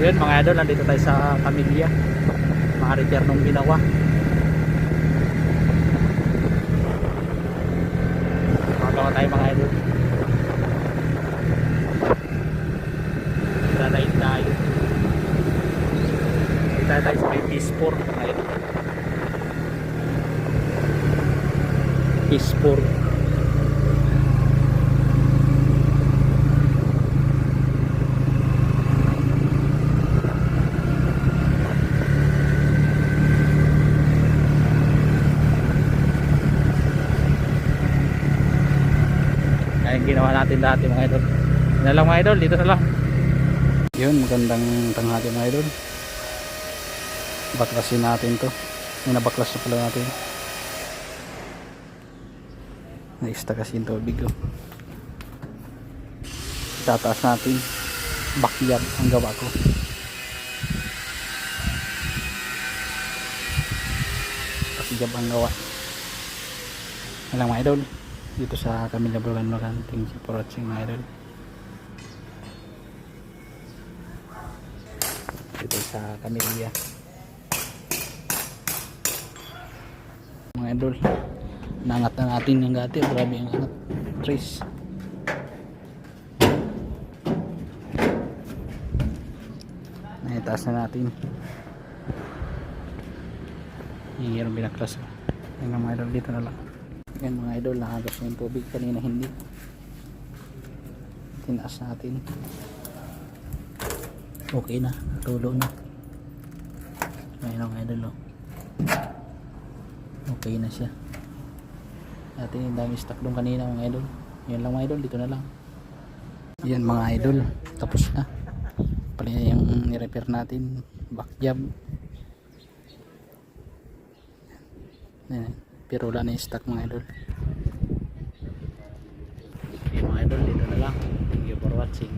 Yun mga idol, nandito tayo sa Camilla. Mga repair nung ginawa. Magawa tayo mga idol. Dalayin tayo. Dito tayo sa may PS4 mga idol. PS4. Ayun ginawa natin dati mga idol. Yun na lang mga idol, dito na lang. Yun, magandang tanghali mga idol. Baklasin natin to. May nabaklas na pala natin. Na-ista kasi yung tubig oh. Itataas natin. Backyard ang gawa ko. Backyard ang gawa. Yun lang mga idol. Dito sa Camilla Bulacan. Thank you for watching mga idol. Dito sa Camilla mga idol. Nangat na natin yung gati. Grabe yung angat. Trace. Naitaas na natin. Yung binaklas. Yung mga idol dito na lang. Yan mga idol, nakagas na yung tubig. Kanina hindi. Tinaas natin. Okay na. Tulo na. Ngayon mga idol oh. Okay na siya. Dati yung dami stock doon kanina mga idol. Yan lang mga idol, dito na lang. Yan mga idol, tapos na. Pala yung ni-repair natin. Back job. Yan. Pero wala na yung stock mga idol. Yan mga idol, dito na lang. Thank you for watching.